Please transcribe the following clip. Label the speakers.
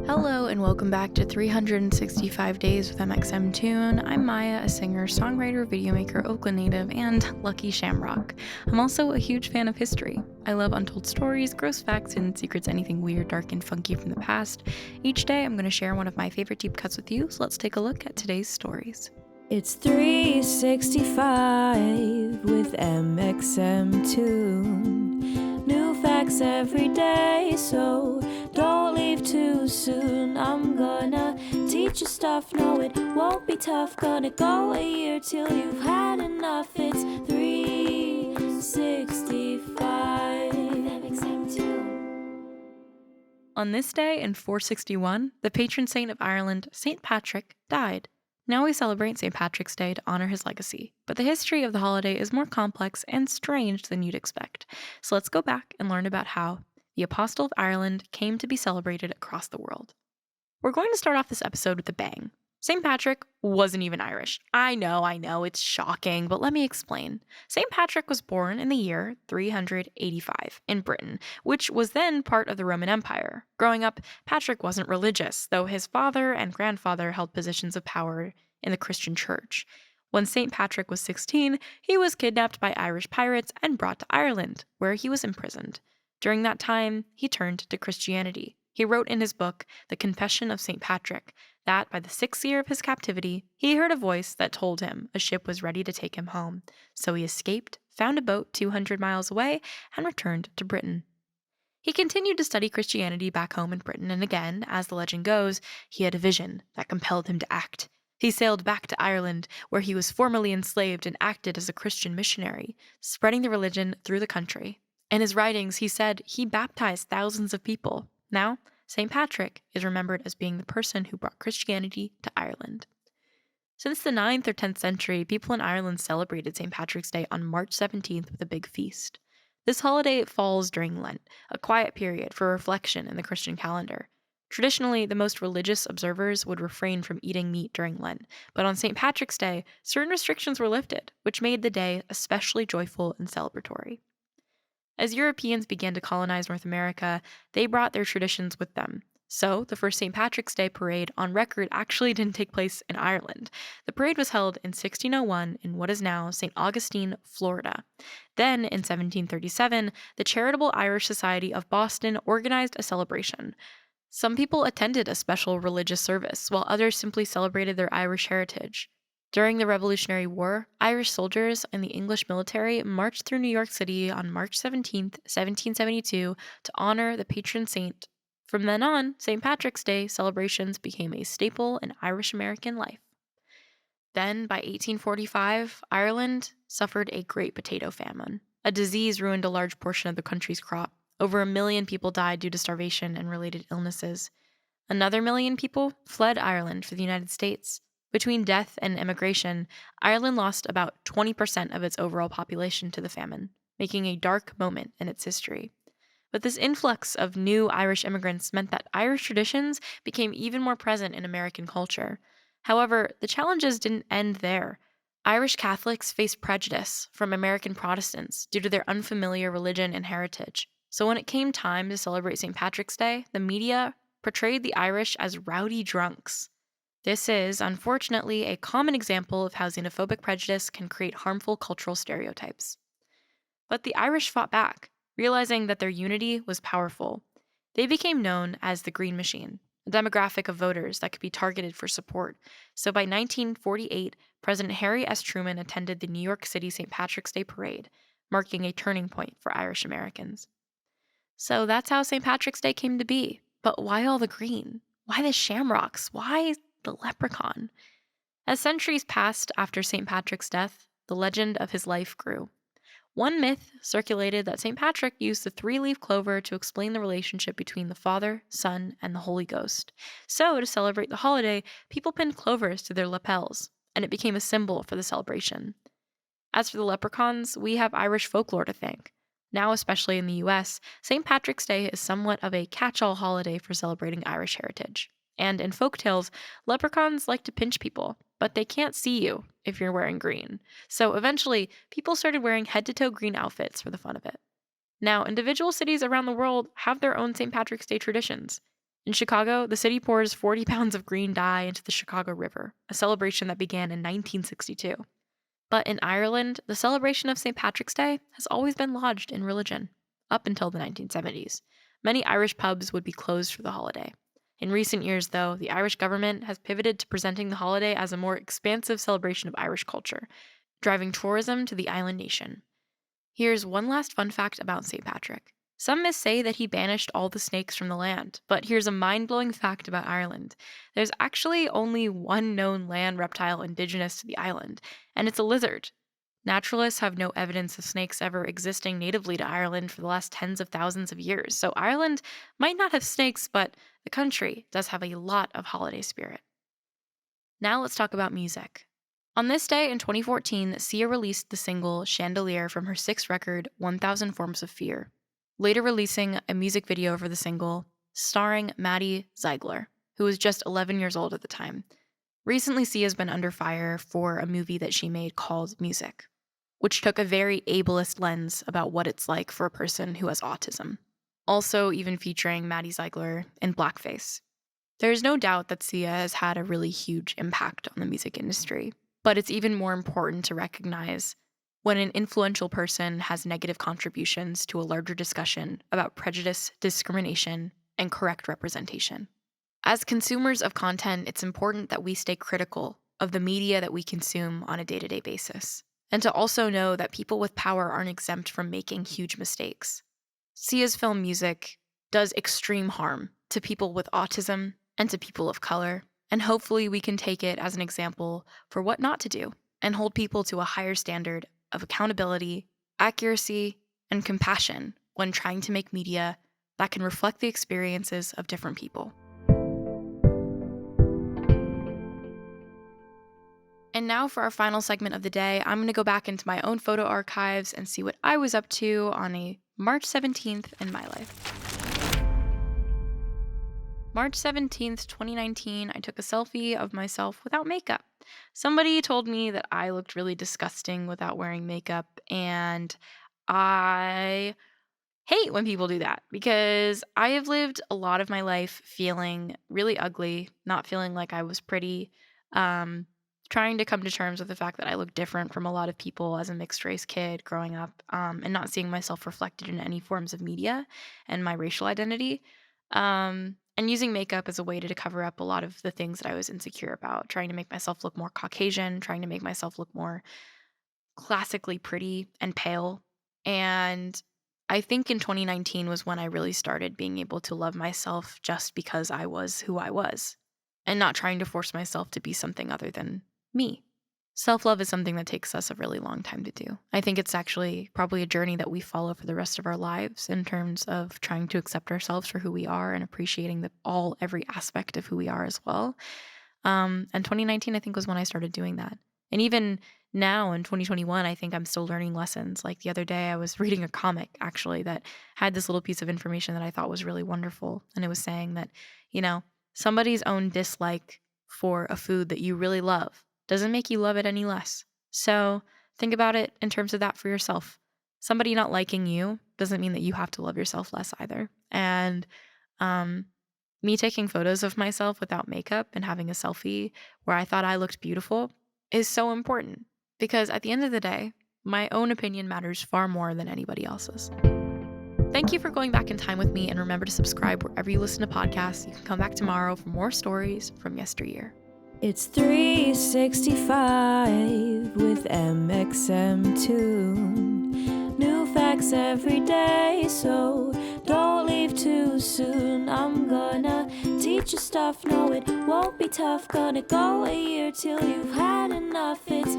Speaker 1: Hello and welcome back to 365 Days with mxmtoon. I'm Maia, a singer, songwriter, videomaker, Oakland native, and lucky shamrock. I'm also a huge fan of history. I love untold stories, gross facts, and secrets anything weird, dark, and funky from the past. Each day I'm going to share one of my favorite deep cuts with you, so let's take a look at today's stories.
Speaker 2: It's 365 with mxmtoon. New facts every day, so don't leave too soon. I'm gonna teach you stuff, no it won't be tough. Gonna go a year till you've had enough. It's 365 mxmtoon.
Speaker 1: On this day in 461, the patron saint of Ireland, St. Patrick, died. Now we celebrate St. Patrick's Day to honor his legacy, but the history of the holiday is more complex and strange than you'd expect. So let's go back and learn about how the Apostle of Ireland came to be celebrated across the world. We're going to start off this episode with a bang. St. Patrick wasn't even Irish. I know, it's shocking, but let me explain. St. Patrick was born in the year 385 in Britain, which was then part of the Roman Empire. Growing up, Patrick wasn't religious, though his father and grandfather held positions of power in the Christian church. When St. Patrick was 16, he was kidnapped by Irish pirates and brought to Ireland, where he was imprisoned. During that time, he turned to Christianity. He wrote in his book, The Confession of St. Patrick, that by the 6th year of his captivity, he heard a voice that told him a ship was ready to take him home. So he escaped, found a boat 200 miles away, and returned to Britain. He continued to study Christianity back home in Britain, and again, as the legend goes, he had a vision that compelled him to act. He sailed back to Ireland, where he was formerly enslaved and acted as a Christian missionary, spreading the religion through the country. In his writings, he said he baptized thousands of people. Now, St. Patrick is remembered as being the person who brought Christianity to Ireland. Since the 9th or 10th century, people in Ireland celebrated St. Patrick's Day on March 17th with a big feast. This holiday falls during Lent, a quiet period for reflection in the Christian calendar. Traditionally, the most religious observers would refrain from eating meat during Lent, but on St. Patrick's Day, certain restrictions were lifted, which made the day especially joyful and celebratory. As Europeans began to colonize North America, they brought their traditions with them. So, the first St. Patrick's Day parade on record actually didn't take place in Ireland. The parade was held in 1601 in what is now St. Augustine, Florida. Then, in 1737, the Charitable Irish Society of Boston organized a celebration. Some people attended a special religious service, while others simply celebrated their Irish heritage. During the Revolutionary War, Irish soldiers and the English military marched through New York City on March 17, 1772, to honor the patron saint. From then on, St. Patrick's Day celebrations became a staple in Irish American life. Then, by 1845, Ireland suffered a great potato famine. A disease ruined a large portion of the country's crop. Over 1 million people died due to starvation and related illnesses. Another 1 million people fled Ireland for the United States. Between death and immigration, Ireland lost about 20% of its overall population to the famine, making a dark moment in its history. But this influx of new Irish immigrants meant that Irish traditions became even more present in American culture. However, the challenges didn't end there. Irish Catholics faced prejudice from American Protestants due to their unfamiliar religion and heritage. So when it came time to celebrate St. Patrick's Day, the media portrayed the Irish as rowdy drunks. This is, unfortunately, a common example of how xenophobic prejudice can create harmful cultural stereotypes. But the Irish fought back, realizing that their unity was powerful. They became known as the Green Machine, a demographic of voters that could be targeted for support. So by 1948, President Harry S. Truman attended the New York City St. Patrick's Day Parade, marking a turning point for Irish Americans. So that's how St. Patrick's Day came to be. But why all the green? Why the shamrocks? Why the leprechaun? As centuries passed after St. Patrick's death, the legend of his life grew. One myth circulated that St. Patrick used the 3-leaf clover to explain the relationship between the Father, Son, and the Holy Ghost. So, to celebrate the holiday, people pinned clovers to their lapels, and it became a symbol for the celebration. As for the leprechauns, we have Irish folklore to thank. Now, especially in the US, St. Patrick's Day is somewhat of a catch-all holiday for celebrating Irish heritage. And in folktales, leprechauns like to pinch people, but they can't see you if you're wearing green. So eventually, people started wearing head-to-toe green outfits for the fun of it. Now, individual cities around the world have their own St. Patrick's Day traditions. In Chicago, the city pours 40 pounds of green dye into the Chicago River, a celebration that began in 1962. But in Ireland, the celebration of St. Patrick's Day has always been lodged in religion, up until the 1970s. Many Irish pubs would be closed for the holiday. In recent years, though, the Irish government has pivoted to presenting the holiday as a more expansive celebration of Irish culture, driving tourism to the island nation. Here's one last fun fact about St. Patrick. Some myths say that he banished all the snakes from the land, but here's a mind-blowing fact about Ireland. There's actually only one known land reptile indigenous to the island, and it's a lizard. Naturalists have no evidence of snakes ever existing natively to Ireland for the last tens of thousands of years, so Ireland might not have snakes, but the country does have a lot of holiday spirit. Now let's talk about music. On this day in 2014, Sia released the single Chandelier from her sixth record, 1000 Forms of Fear, later releasing a music video for the single starring Maddie Ziegler, who was just 11 years old at the time. Recently, Sia's been under fire for a movie that she made called Music, which took a very ableist lens about what it's like for a person who has autism, also even featuring Maddie Ziegler in blackface. There's no doubt that Sia has had a really huge impact on the music industry, but it's even more important to recognize when an influential person has negative contributions to a larger discussion about prejudice, discrimination, and correct representation. As consumers of content, it's important that we stay critical of the media that we consume on a day-to-day basis, and to also know that people with power aren't exempt from making huge mistakes. Sia's film Music does extreme harm to people with autism and to people of color, and hopefully we can take it as an example for what not to do and hold people to a higher standard of accountability, accuracy, and compassion when trying to make media that can reflect the experiences of different people. And now for our final segment of the day, I'm going to go back into my own photo archives and see what I was up to on a March 17th in my life. March 17th, 2019, I took a selfie of myself without makeup. Somebody told me that I looked really disgusting without wearing makeup, and I hate when people do that because I have lived a lot of my life feeling really ugly, not feeling like I was pretty, trying to come to terms with the fact that I look different from a lot of people as a mixed race kid growing up, and not seeing myself reflected in any forms of media and my racial identity. And using makeup as a way to cover up a lot of the things that I was insecure about, trying to make myself look more Caucasian, trying to make myself look more classically pretty and pale. And I think in 2019 was when I really started being able to love myself just because I was who I was and not trying to force myself to be something other than me. Self-love is something that takes us a really long time to do. I think it's actually probably a journey that we follow for the rest of our lives in terms of trying to accept ourselves for who we are and appreciating every aspect of who we are as well. And 2019, I think, was when I started doing that. And even now in 2021, I think I'm still learning lessons. Like the other day, I was reading a comic, actually, that had this little piece of information that I thought was really wonderful. And it was saying that, somebody's own dislike for a food that you really love doesn't make you love it any less. So think about it in terms of that for yourself. Somebody not liking you doesn't mean that you have to love yourself less either. And me taking photos of myself without makeup and having a selfie where I thought I looked beautiful is so important because at the end of the day, my own opinion matters far more than anybody else's. Thank you for going back in time with me, and remember to subscribe wherever you listen to podcasts. You can come back tomorrow for more stories from yesteryear.
Speaker 2: It's 365 with mxmtoon. New facts every day, so don't leave too soon. I'm gonna teach you stuff, no it won't be tough. Gonna go a year till you've had enough. It's